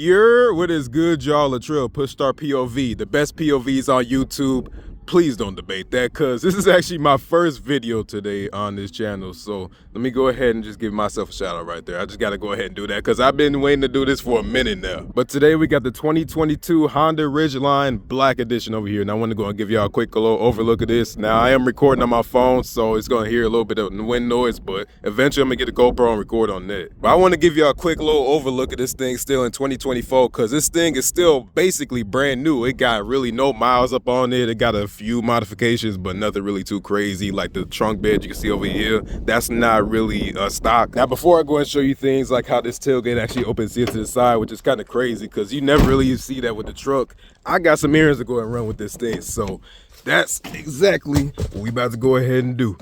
What is good, y'all? Latrell, Push Start POV, the best POVs on YouTube. Please don't debate that, because this is actually my first video today on this channel. So let me go ahead and just give myself a shout out right there. I just got to go ahead and do that because I've been waiting to do this for a minute now. But today we got the 2022 Honda Ridgeline Black Edition over here. And I want to go and give y'all a quick little overlook of this. Now, I am recording on my phone, so it's going to hear a little bit of wind noise, but eventually I'm going to get a GoPro and record on that. But I want to give y'all a quick little overlook of this thing still in 2024, because this thing is still basically brand new. It got really no miles up on it. It got a few modifications, but nothing really too crazy. Like the trunk bed you can see over here, that's not really stock. Now, before I go and show you things like how this tailgate actually opens here to the side, which is kind of crazy because you never really see that with the truck, I got some errands to go and run with this thing. So that's exactly what we about to go ahead and do.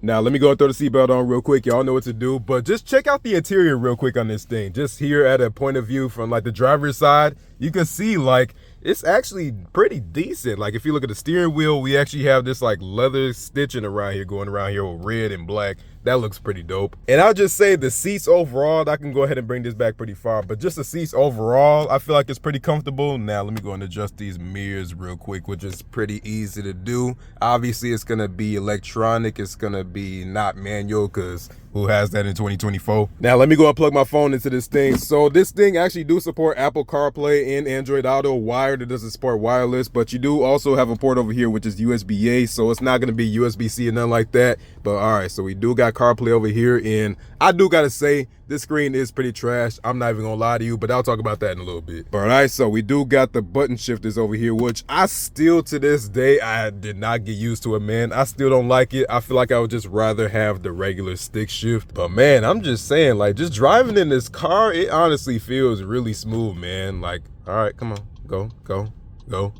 Now, let me go and throw the seatbelt on real quick. Y'all know what to do, but just check out the interior real quick on this thing. Just here at a point of view from like the driver's side, you can see like it's actually pretty decent. Like if you look at the steering wheel, we actually have this like leather stitching around here, going around here with red and black. That looks pretty dope. And I'll just say the seats overall, I can go ahead and bring this back pretty far, but just the seats overall, I feel like it's pretty comfortable. Now let me go and adjust these mirrors real quick, which is pretty easy to do. Obviously it's gonna be electronic, it's gonna be not manual, because who has that in 2024? Now let me go and plug my phone into this thing. So this thing actually do support Apple CarPlay and Android Auto. Wired, it doesn't support wireless, but you do also have a port over here which is USB-A, so it's not gonna be USB-C and nothing like that. But all right, so we do got CarPlay over here, and I do gotta say this screen is pretty trash. I'm not even gonna lie to you, but I'll talk about that in a little bit. But all right, so we do got the button shifters over here, which I still to this day, I did not get used to it, man. I still don't like it. I feel like I would just rather have the regular stick shift. But man, I'm just saying, like, just driving in this car, it honestly feels really smooth, man. Like, all right, come on, go.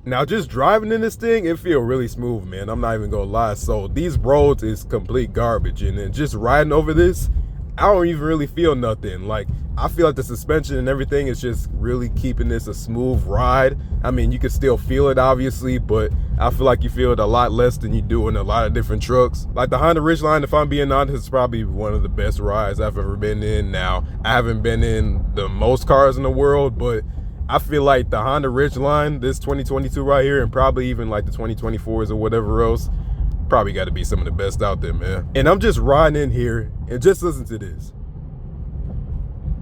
Now just driving in this thing, it feels really smooth, man. I'm not even gonna lie. So these roads is complete garbage, and then just riding over this, I don't even really feel nothing. Like, I feel like the suspension and everything is just really keeping this a smooth ride. I mean, you can still feel it obviously, but I feel like you feel it a lot less than you do in a lot of different trucks. Like the Honda Ridgeline, if I'm being honest, is probably one of the best rides I've ever been in. Now, I haven't been in the most cars in the world, but I feel like the Honda Ridgeline, this 2022 right here, and probably even like the 2024s or whatever else, probably got to be some of the best out there, man. And I'm just riding in here and just listen to this.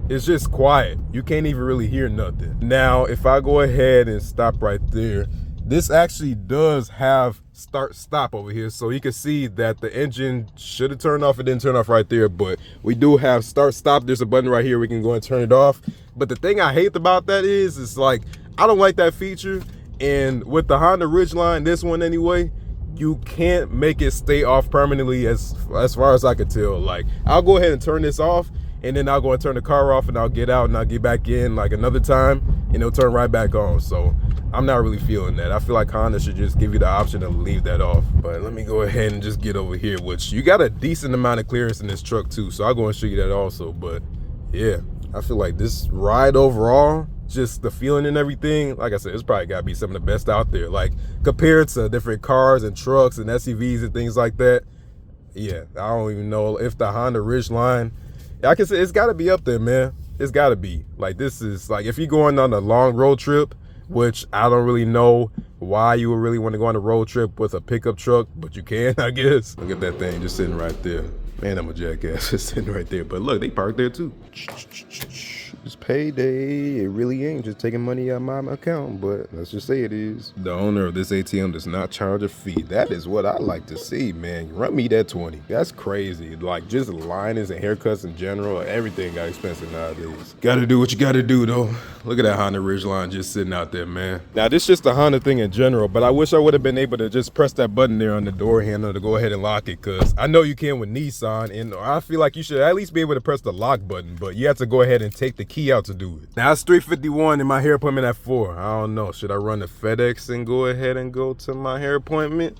It's just quiet. You can't even really hear nothing. Now, if I go ahead and stop right there, this actually does have start stop over here, so you can see that the engine should have turned off. It didn't turn off right there, but we do have start stop. There's a button right here we can go and turn it off. But the thing I hate about that is it's like I don't like that feature. And with the Honda Ridgeline, this one anyway, you can't make it stay off permanently as far as I could tell. Like, I'll go ahead and turn this off, and then I'll go and turn the car off, and I'll get out and I'll get back in like another time, and it'll turn right back on. So I'm not really feeling that. I feel like Honda should just give you the option to leave that off. But let me go ahead and just get over here, which you got a decent amount of clearance in this truck too, so I'll go and show you that also. But yeah, I feel like this ride overall, just the feeling and everything, like I said, it's probably got to be some of the best out there. Like, compared to different cars and trucks and SUVs and things like that, yeah, I don't even know if the Honda Ridgeline, I can say it's got to be up there, man. It's got to be. Like, this is, like, if you're going on a long road trip, which I don't really know why you would really want to go on a road trip with a pickup truck, but you can, I guess. Look at that thing just sitting right there. Man, I'm a jackass just sitting right there. But look, they parked there too. It's payday. It really ain't just taking money out of my account, but let's just say it is. The owner of this ATM does not charge a fee. That is what I like to see, man. Run me that 20. That's crazy. Like, just linings and haircuts in general, everything got expensive nowadays. Gotta do what you gotta do though. Look at that Honda Ridgeline just sitting out there, man. Now, this is just a Honda thing in general, but I wish I would have been able to just press that button there on the door handle to go ahead and lock it, because I know you can with Nissan, and I feel like you should at least be able to press the lock button, but you have to go ahead and take the key out to do it. Now it's 3:51 and my hair appointment at 4. I don't know, should I run to FedEx and go ahead and go to my hair appointment?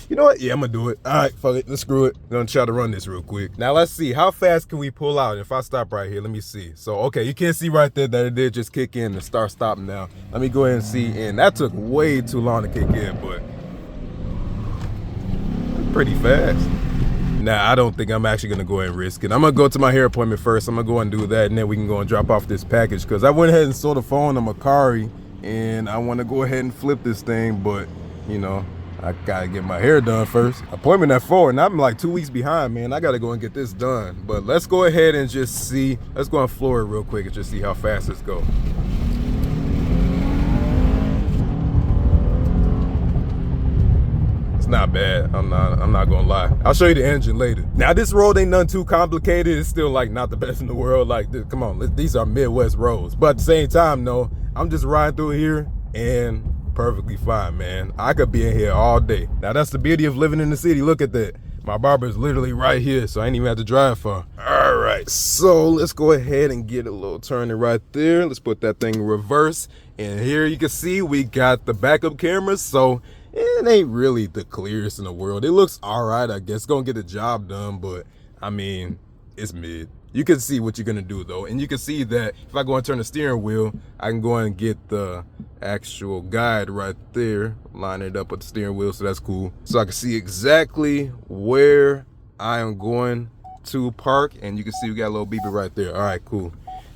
You know what? Yeah, I'm gonna do it. All right, fuck it, let's screw it. I'm gonna try to run this real quick. Now let's see, how fast can we pull out? If I stop right here, let me see. So, okay, you can see right there that it did just kick in and start stop now. Let me go ahead and see, and that took way too long to kick in, but pretty fast. Nah, I don't think I'm actually gonna go ahead and risk it. I'm gonna go to my hair appointment first. I'm gonna go and do that, and then we can go and drop off this package, because I went ahead and sold the phone to Macari, and I want to go ahead and flip this thing, but you know, I gotta get my hair done first. Appointment at 4, and I'm like 2 weeks behind, man. I gotta go and get this done. But let's go ahead and just see. Let's go and floor it real quick and just see how fast this goes. It's not bad. I'm not gonna lie. I'll show you the engine later. Now this road ain't nothing too complicated. It's still like not the best in the world. Like, come on, these are Midwest roads. But at the same time, no, I'm just riding through here and perfectly fine, man. I could be in here all day. Now that's the beauty of living in the city. Look at that. My barber is literally right here, so I ain't even have to drive far. All right, so let's go ahead and get a little turning right there. Let's put that thing in reverse. And here you can see we got the backup cameras, so it ain't really the clearest in the world. It looks all right, I guess. It's gonna get the job done, but I mean, it's mid. You can see what you're gonna do though, and you can see that if I go and turn the steering wheel, I can go and get the actual guide right there, line it up with the steering wheel, so that's cool. So I can see exactly where I am going to park, and you can see we got a little beeper right there. All right, cool.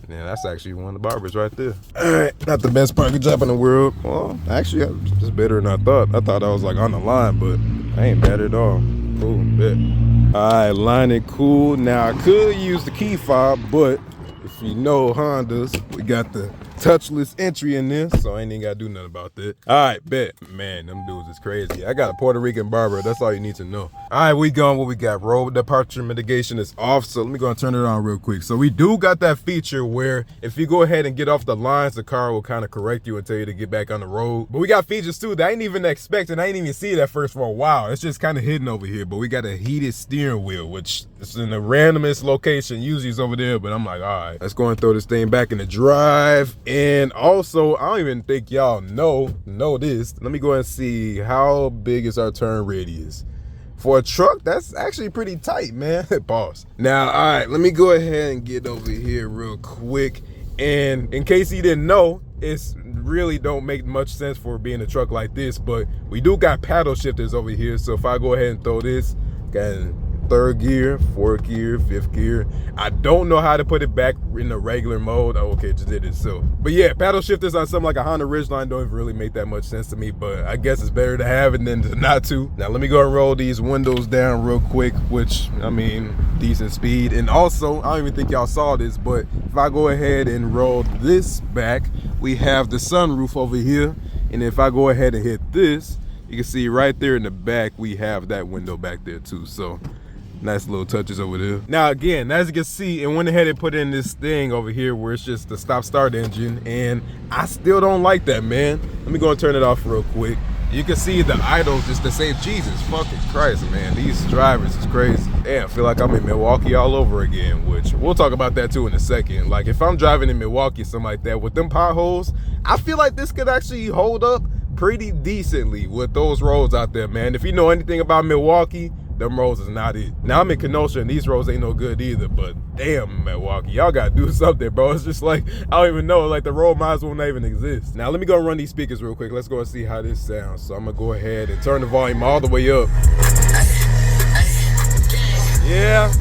Yeah, that's actually one of the barbers right there. All right, not the best parking job in the world. Well, actually, it's better than I thought. I thought I was like on the line, but I ain't bad at all. Cool, bet. All right, line it cool. Now I could use the key fob, but if you know Hondas, we got the touchless entry in this, so I ain't even gotta do nothing about that. All right, bet. Man, them dudes is crazy. I got a Puerto Rican barber. That's all you need to know. All right, we going. What we got? Road departure mitigation is off, so let me go and turn it on real quick. So we do got that feature where if you go ahead and get off the lines, the car will kind of correct you and tell you to get back on the road. But we got features too that I ain't even expecting. I ain't even see it at first for a while. It's just kind of hidden over here. But we got a heated steering wheel, which is in the randomest location. Usually it's over there, but I'm like, all right, let's go and throw this thing back in the drive. And also, I don't even think y'all know this. Let me go and see how big is our turn radius. For a truck, that's actually pretty tight, man. Pause. Now, all right, let me go ahead and get over here real quick. And in case you didn't know, it's really don't make much sense for being a truck like this, but we do got paddle shifters over here. So if I go ahead and throw this, got third gear, fourth gear, fifth gear. I don't know how to put it back in the regular mode. Oh, okay, just did it. So, but yeah, paddle shifters on something like a Honda Ridgeline don't even really make that much sense to me, but I guess it's better to have it than to not to. Now let me go and roll these windows down real quick, which I mean, decent speed. And also, I don't even think y'all saw this, but if I go ahead and roll this back, we have the sunroof over here. And if I go ahead and hit this, you can see right there in the back, we have that window back there too. So nice little touches over there. Now again, as you can see, it went ahead and put in this thing over here where it's just the stop start engine, and I still don't like that, man. Let me go and turn it off real quick. You can see the idle just to say, Jesus fucking Christ, man, these drivers is crazy. Damn, I feel like I'm in Milwaukee all over again, which we'll talk about that too in a second. Like if I'm driving in Milwaukee or something like that with them potholes, I feel like this could actually hold up pretty decently with those roads out there, man. If you know anything about Milwaukee, them roads is not it. Now I'm in Kenosha and these roads ain't no good either, but damn, Milwaukee, y'all gotta do something, bro. It's just like, I don't even know, like the road might as well not even exist. Now let me go and run these speakers real quick. Let's go and see how this sounds. So I'm gonna go ahead and turn the volume all the way up. Yeah,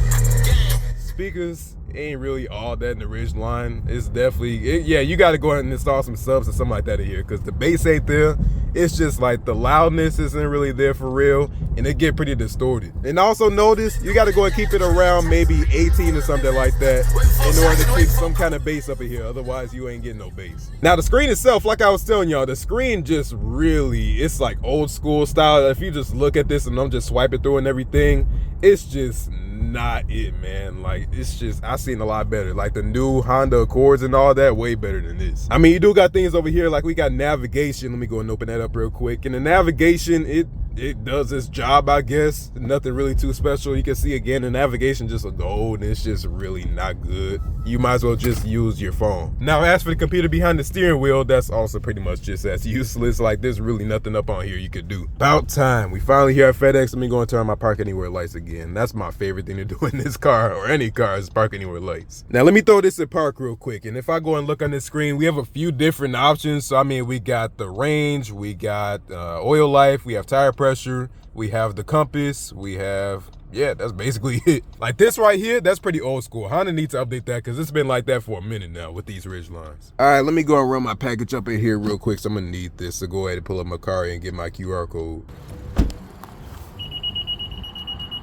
speakers ain't really all that in the Ridgeline. It's definitely, yeah, you gotta go ahead and install some subs or something like that in here, because the bass ain't there. It's just like the loudness isn't really there for real, and it get pretty distorted. And also notice, you gotta go and keep it around maybe 18 or something like that in order to keep some kind of bass up in here, otherwise you ain't getting no bass. Now the screen itself, like I was telling y'all, the screen just really, it's like old school style. If you just look at this and I'm just swiping through and everything, it's just not it, man. Like it's just, I seen a lot better. Like the new Honda Accords and all that, way better than this. I mean, you do got things over here, like we got navigation. Let me go and open that up real quick. And the navigation, it does its job, I guess. Nothing really too special. You can see again, the navigation just a gold, and it's just really not good. You might as well just use your phone. Now, as for the computer behind the steering wheel, that's also pretty much just as useless. Like there's really nothing up on here you could do. About time. We finally here at FedEx. Let me go and turn on my park anywhere lights again. That's my favorite thing to do in this car, or any car, is park anywhere lights. Now let me throw this in park real quick. And if I go and look on this screen, we have a few different options. So I mean, we got the range, we got oil life, we have tire pressure, we have the compass, we have yeah, that's basically it. Like this right here, that's pretty old school. Honda needs to update that because it's been like that for a minute now with these Ridgelines. All right, let me go and run my package up in here real quick. So I'm gonna need this to go ahead and pull up my car and get my QR code.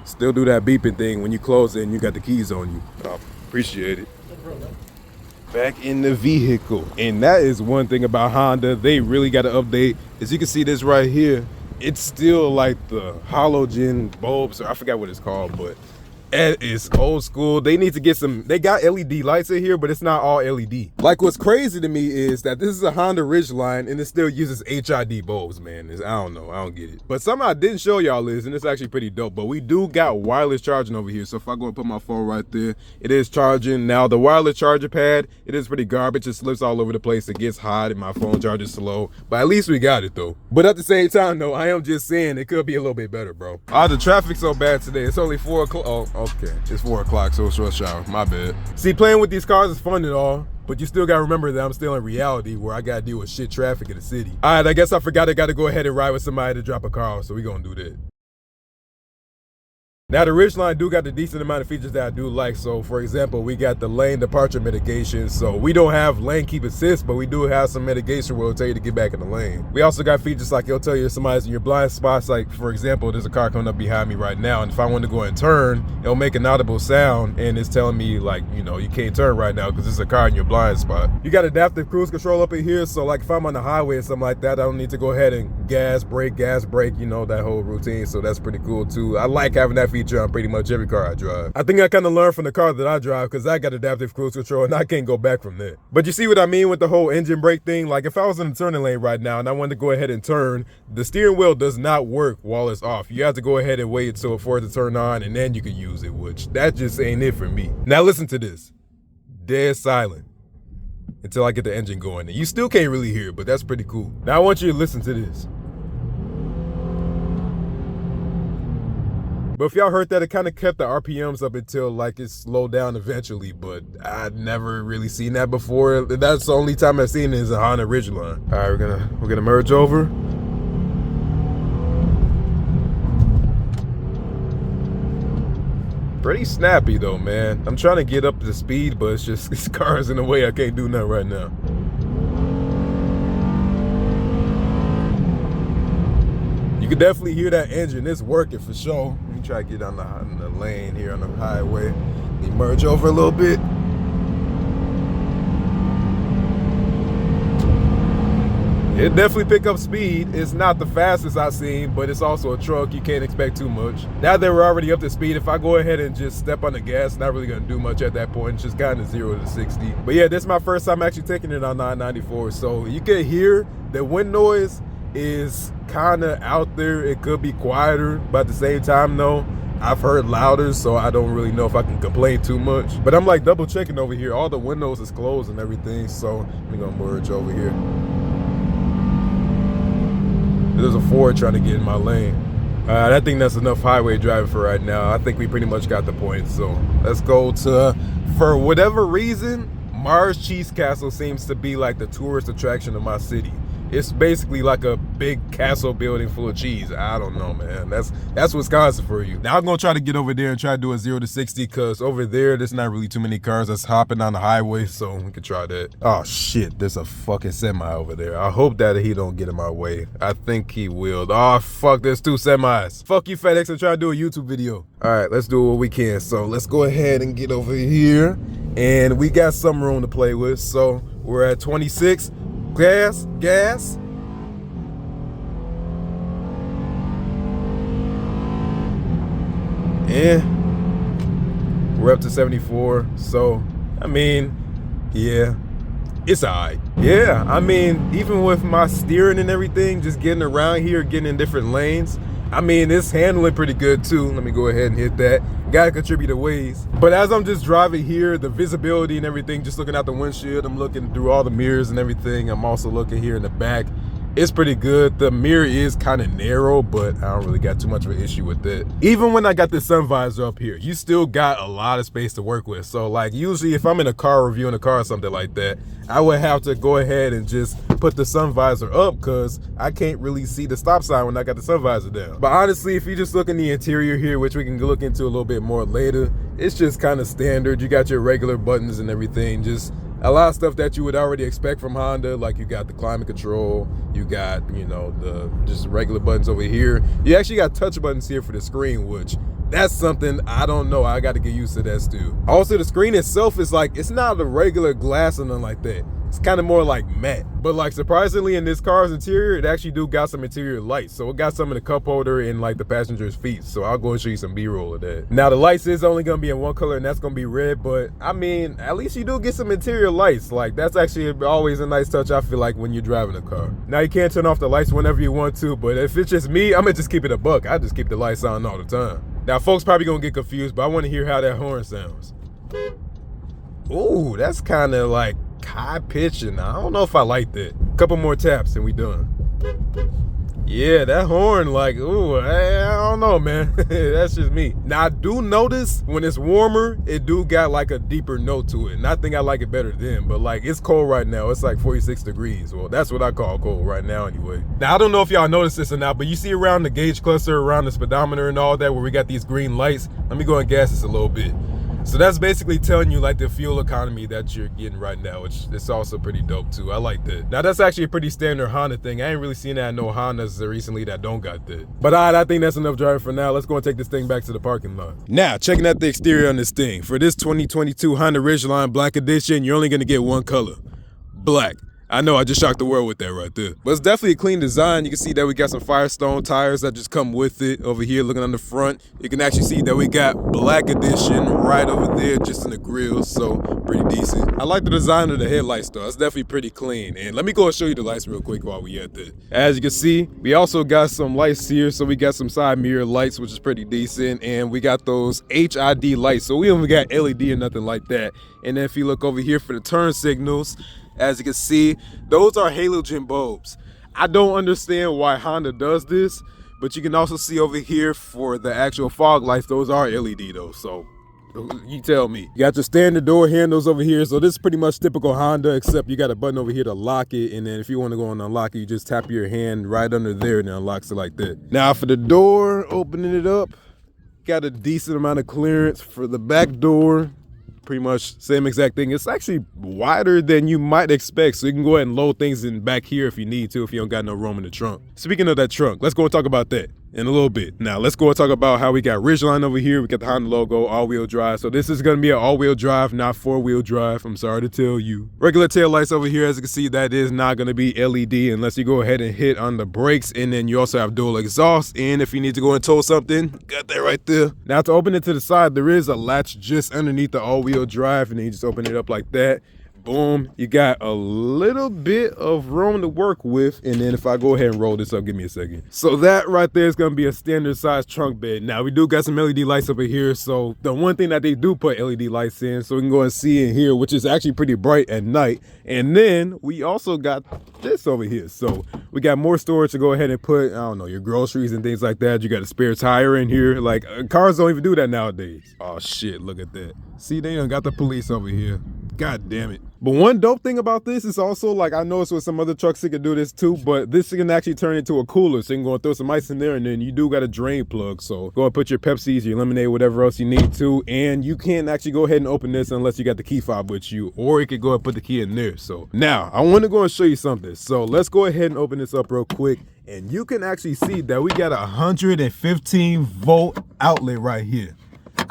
Still do that beeping thing when you close it and you got the keys on you. Oh, appreciate it. Back in the vehicle. And that is one thing about Honda. They really got to update. As you can see this right here, it's still like the halogen bulbs, or I forgot what it's called, but it is old school. They need to get some, they got LED lights in here, but it's not all LED. Like what's crazy to me is that this is a Honda Ridgeline and it still uses HID bulbs, man. I don't know, I don't get it. But something I didn't show y'all is, and it's actually pretty dope, but we do got wireless charging over here. So if I go and put my phone right there, it is charging. Now the wireless charger pad, it is pretty garbage. It slips all over the place. It gets hot and my phone charges slow, but at least we got it though. But at the same time though, I am just saying it could be a little bit better, bro. The traffic's so bad today. It's only 4 o'clock. Oh, okay, it's 4 o'clock, so it's rush hour, my bad. See, playing with these cars is fun and all, but you still gotta remember that I'm still in reality where I gotta deal with shit traffic in the city. All right, I guess I forgot I gotta go ahead and ride with somebody to drop a car off, so we gonna do that. Now the Ridgeline do got the decent amount of features that I do like. So for example, we got the lane departure mitigation. So we don't have lane keep assist, but we do have some mitigation where it'll tell you to get back in the lane. We also got features like it'll tell you if somebody's in your blind spots. Like for example, there's a car coming up behind me right now, and if I want to go and turn, it'll make an audible sound and it's telling me like, you know, you can't turn right now because there's a car in your blind spot. You got adaptive cruise control up in here. So like if I'm on the highway or something like that, I don't need to go ahead and gas, brake, you know, that whole routine. So that's pretty cool too. I like having that feature on pretty much every car I drive. I think I kind of learned from the car that I drive because I got adaptive cruise control and I can't go back from there. But you see what I mean with the whole engine brake thing? Like if I was in the turning lane right now and I wanted to go ahead and turn, the steering wheel does not work while it's off. You have to go ahead and wait for it to turn on and then you can use it, which that just ain't it for me. Now listen to this. Dead silent until I get the engine going. And you still can't really hear it, but that's pretty cool. Now I want you to listen to this. But if y'all heard that, it kind of kept the RPMs up until like it slowed down eventually, but I'd never really seen that before. That's the only time I've seen it is a Honda Ridgeline. All right, we're gonna merge over. Pretty snappy though, man. I'm trying to get up to speed, but it's just, this car is in the way. I can't do nothing right now. You can definitely hear that engine. It's working for sure. Let me try to get on the lane here on the highway. Let me merge over a little bit. It definitely pick up speed. It's not the fastest I've seen, but it's also a truck. You can't expect too much. Now that we're already up to speed, if I go ahead and just step on the gas, not really gonna do much at that point. It's just kind of 0 to 60. But yeah, this is my first time actually taking it on 994. So you can hear the wind noise is kind of out there. It could be quieter, but at the same time though, I've heard louder, so I don't really know if I can complain too much. But I'm like double checking over here. All the windows is closed and everything, so I'm gonna merge over here. There's a Ford trying to get in my lane. I think that's enough highway driving for right now. I think we pretty much got the point. So let's go to, for whatever reason, Mars Cheese Castle seems to be like the tourist attraction of my city. It's basically like a big castle building full of cheese. I don't know, man. That's Wisconsin for you. Now I'm gonna try to get over there and try to do a 0 to 60 because over there's not really too many cars that's hopping on the highway, so we can try that. Oh shit, there's a fucking semi over there. I hope that he don't get in my way. I think he will. Oh fuck, there's 2 semis. Fuck you, FedEx, I'm trying to do a YouTube video. All right, let's do what we can. So let's go ahead and get over here. And we got some room to play with. So we're at 26. Gas. And we're up to 74. So, I mean, yeah, it's all right. Yeah, I mean, even with my steering and everything, just getting around here, getting in different lanes, I mean, it's handling pretty good too. Let me go ahead and hit that. Gotta contribute to ways. But as I'm just driving here, the visibility and everything, just looking out the windshield, I'm looking through all the mirrors and everything. I'm also looking here in the back. It's pretty good. The mirror is kind of narrow, but I don't really got too much of an issue with it. Even when I got the sun visor up here, you still got a lot of space to work with. So like usually if I'm in a car reviewing a car or something like that, I would have to go ahead and just and put the sun visor up because I can't really see the stop sign when I got the sun visor down. But honestly, if you just look in the interior here, which we can look into a little bit more later, it's just kind of standard. You got your regular buttons and everything, just a lot of stuff that you would already expect from Honda. Like you got the climate control, you got, you know, the just regular buttons over here. You actually got touch buttons here for the screen, which that's something I don't know. I got to get used to that too. Also, the screen itself is like, it's not a regular glass or nothing like that. It's kind of more like matte. But like surprisingly in this car's interior, it actually do got some interior lights. So it got some in the cup holder and like the passenger's feet. So I'll go and show you some B-roll of that. Now the lights is only gonna be in one color and that's gonna be red. But I mean, at least you do get some interior lights. Like that's actually always a nice touch, I feel like, when you're driving a car. Now you can't turn off the lights whenever you want to, but if it's just me, I'm gonna just keep it a buck. I just keep the lights on all the time. Now folks probably gonna get confused, but I wanna hear how that horn sounds. Ooh, that's kind of like high pitch, and I don't know if I like that. Couple more taps and we done. Yeah, that horn, like, ooh, I don't know, man. That's just me. Now I do notice when it's warmer, it do got like a deeper note to it, and I think I like it better then. But like, it's cold right now. It's like 46 degrees. Well, that's what I call cold right now anyway. Now I don't know if y'all noticed this or not, but you see around the gauge cluster, around the speedometer and all that, where we got these green lights. Let me go and gas this a little bit. So that's basically telling you like the fuel economy that you're getting right now, which is also pretty dope too. I like that. Now that's actually a pretty standard Honda thing. I ain't really seen that in no Hondas recently that don't got that. But all right, I think that's enough driving for now. Let's go and take this thing back to the parking lot. Now, checking out the exterior on this thing. For this 2022 Honda Ridgeline Black Edition, you're only gonna get one color, black. I know I just shocked the world with that right there. But it's definitely a clean design. You can see that we got some Firestone tires that just come with it. Over here, looking on the front, you can actually see that we got Black Edition right over there just in the grill, so pretty decent. I like the design of the headlights though. It's definitely pretty clean. And let me go and show you the lights real quick while we at that. As you can see, we also got some lights here. So we got some side mirror lights, which is pretty decent. And we got those HID lights. So we haven't got LED or nothing like that. And then if you look over here for the turn signals, as you can see, those are halogen bulbs. I don't understand why Honda does this, but you can also see over here for the actual fog lights, those are LED though, so you tell me. You got your standard door handles over here, so this is pretty much typical Honda, except you got a button over here to lock it, and then if you want to go and unlock it, you just tap your hand right under there and it unlocks it like that. Now for the door, opening it up, got a decent amount of clearance. For the back door, pretty much same exact thing. It's actually wider than you might expect, so you can go ahead and load things in back here if you need to, if you don't got no room in the trunk. Speaking of that trunk, let's go and talk about that in a little bit. Now let's go and talk about how we got Ridgeline over here. We got the Honda logo, all-wheel drive. So this is going to be an all-wheel drive, not four-wheel drive. I'm sorry to tell you. Regular tail lights over here, as you can see, that is not going to be LED unless you go ahead and hit on the brakes. And then you also have dual exhaust, and if you need to go and tow something, got that right there. Now to open it to the side, there is a latch just underneath the all-wheel drive, and then you just open it up like that. Boom, you got a little bit of room to work with. And then if I go ahead and roll this up, give me a second. So that right there is going to be a standard size trunk bed. Now we do got some LED lights over here. So the one thing that they do put LED lights in, so we can go and see in here, which is actually pretty bright at night. And then we also got this over here. So we got more storage to go ahead and put, I don't know, your groceries and things like that. You got a spare tire in here. Like cars don't even do that nowadays. Oh shit, look at that. See, they done got the police over here. God damn it. But one dope thing about this is also, like, I noticed with some other trucks you can do this too, but this can actually turn into a cooler. So you can go and throw some ice in there, and then you do got a drain plug. So go and put your Pepsis, your lemonade, whatever else you need to. And you can't actually go ahead and open this unless you got the key fob with you, or you could go and put the key in there. So now I want to go and show you something. So let's go ahead and open this up real quick. And you can actually see that we got a 115 volt outlet right here.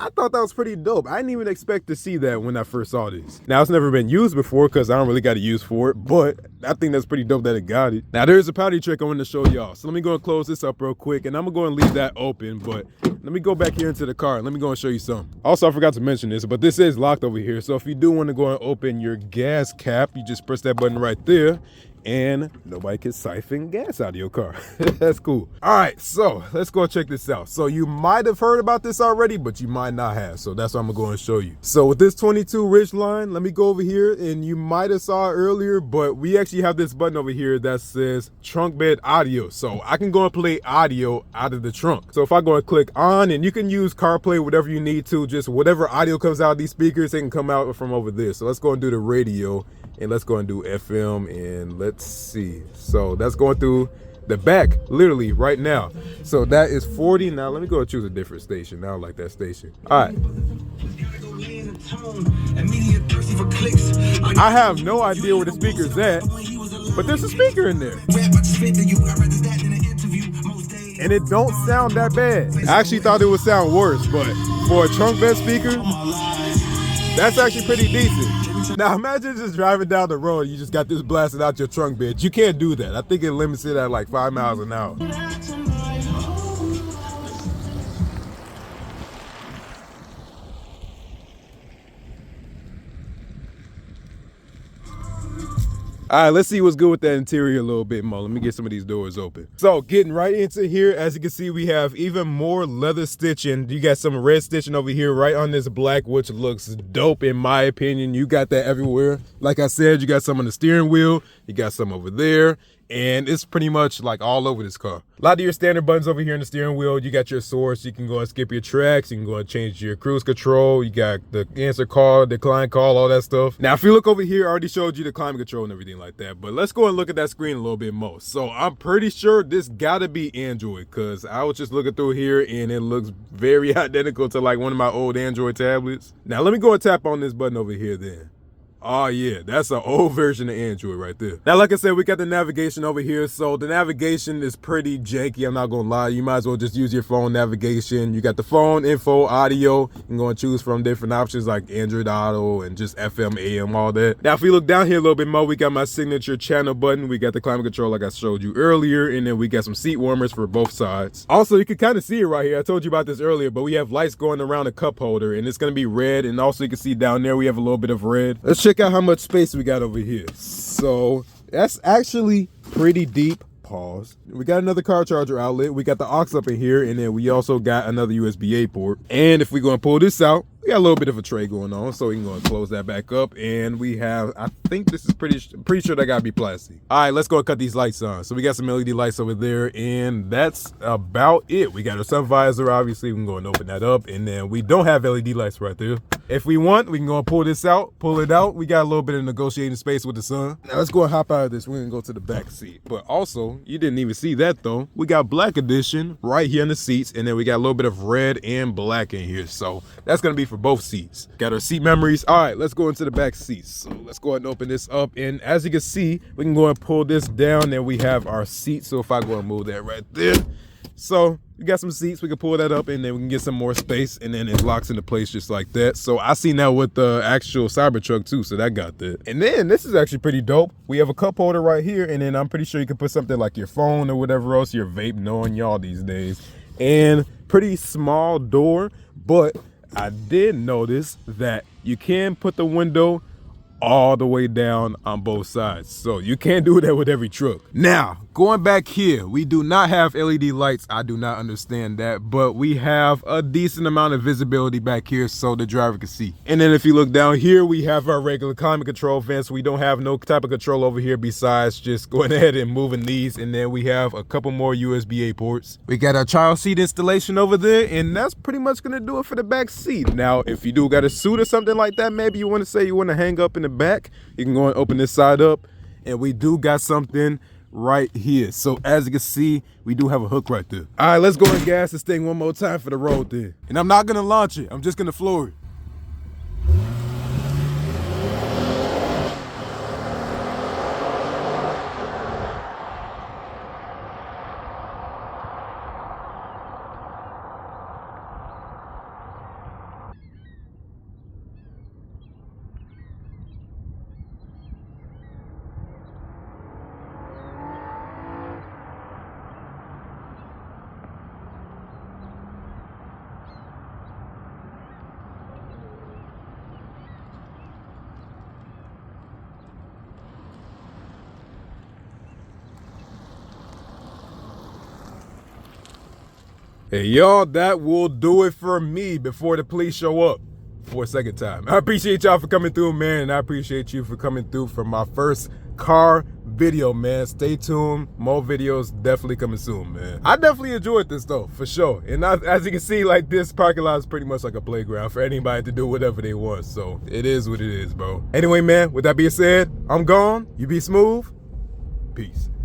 I thought that was pretty dope. I didn't even expect to see that when I first saw this. Now, it's never been used before because I don't really got a use for it, but I think that's pretty dope that it got it. Now, there's a potty trick I want to show y'all. So let me go and close this up real quick, and I'm going to go and leave that open, but let me go back here into the car and let me go and show you something. Also, I forgot to mention this, but this is locked over here. So if you do want to go and open your gas cap, you just press that button right there, and nobody can siphon gas out of your car. That's cool. All right, so let's go check this out. So you might have heard about this already, but you might not have. So that's what I'm gonna go and show you. So with this 22 Ridgeline, let me go over here, and you might have saw it earlier, but we actually have this button over here that says trunk bed audio. So I can go and play audio out of the trunk. So if I go and click on, and you can use CarPlay, whatever you need to, just whatever audio comes out of these speakers, it can come out from over there. So let's go and do the radio, and let's go and do FM, and let's let's see. So that's going through the back literally right now. So that is 40. Now let me go and choose a different station. I don't like that station. All right. I have no idea where the speaker's at, but there's a speaker in there. And it don't sound that bad. I actually thought it would sound worse, but for a trunk bed speaker, that's actually pretty decent. Now imagine just driving down the road, you just got this blasted out your trunk bed. You can't do that. I think it limits it at like 5 miles an hour. All right, let's see what's good with that interior a little bit more. Let me get some of these doors open. So getting right into here, as you can see, we have even more leather stitching. You got some red stitching over here right on this black, which looks dope in my opinion. You got that everywhere. Like I said, you got some on the steering wheel. You got some over there. And it's pretty much like all over this car. A lot of your standard buttons over here in the steering wheel. You got your source. You can go and skip your tracks. You can go and change your cruise control. You got the answer call, decline call, all that stuff. Now, if you look over here, I already showed you the climate control and everything like that. But let's go and look at that screen a little bit more. So I'm pretty sure this gotta be Android, because I was just looking through here and it looks very identical to like one of my old Android tablets. Now, let me go and tap on this button over here then. Oh yeah, that's an old version of Android right there. Now, like I said, we got the navigation over here. So the navigation is pretty janky, I'm not gonna lie. You might as well just use your phone navigation. You got the phone, info, audio. You can go and choose from different options like Android Auto and just FM, AM, all that. Now, if we look down here a little bit more, we got my signature channel button. We got the climate control like I showed you earlier. And then we got some seat warmers for both sides. Also, you can kind of see it right here. I told you about this earlier, but we have lights going around the cup holder and it's gonna be red. And also you can see down there, we have a little bit of red. Let's check out how much space we got over here. So that's actually pretty deep. Pause. We got another car charger outlet. We got the aux up in here, and then we also got another USB-A port. And if we're going to pull this out, we got a little bit of a tray going on, so we can go and close that back up. And we have, I think this is pretty sure that gotta be plastic. All right, let's go and cut these lights on. So we got some LED lights over there, and that's about it. We got a sun visor, obviously. We can go and open that up, and then we don't have LED lights right there. If we want, we can go and pull this out, pull it out. We got a little bit of negotiating space with the sun. Now let's go and hop out of this. We're gonna go to the back seat. But also, you didn't even see that though. We got Black Edition right here in the seats, and then we got a little bit of red and black in here. So that's gonna be for both seats. Got our seat memories. All right, let's go into the back seats. So let's go ahead and open this up. And as you can see, we can go and pull this down, and we have our seat. So if I go and move that right there. So we got some seats, we can pull that up, and then we can get some more space, and then it locks into place just like that. So I seen that with the actual Cybertruck too, so that got that. And then this is actually pretty dope. We have a cup holder right here, and then I'm pretty sure you can put something like your phone or whatever else, your vape, knowing y'all these days. And pretty small door, but I did notice that you can put the window all the way down on both sides. So you can't do that with every truck. Now, going back here, we do not have LED lights. I do not understand that, but we have a decent amount of visibility back here so the driver can see. And then if you look down here, we have our regular climate control vents. We don't have no type of control over here besides just going ahead and moving these. And then we have a couple more USB-A ports. We got our child seat installation over there, and that's pretty much gonna do it for the back seat. Now, if you do got a suit or something like that, maybe you wanna say you wanna hang up in the back, you can go and open this side up, and we do got something right here. So as you can see, we do have a hook right there. All right, let's go and gas this thing one more time for the road there. And I'm not gonna launch it, I'm just gonna floor it. Hey y'all, that will do it for me before the police show up for a second time. I appreciate y'all for coming through, man, and I appreciate you for coming through for my first car video, man. Stay tuned, more videos definitely coming soon, man. I definitely enjoyed this though, for sure. And as you can see, like, this parking lot is pretty much like a playground for anybody to do whatever they want. So it is what it is, bro. Anyway, man, with that being said, I'm gone. You be smooth. Peace.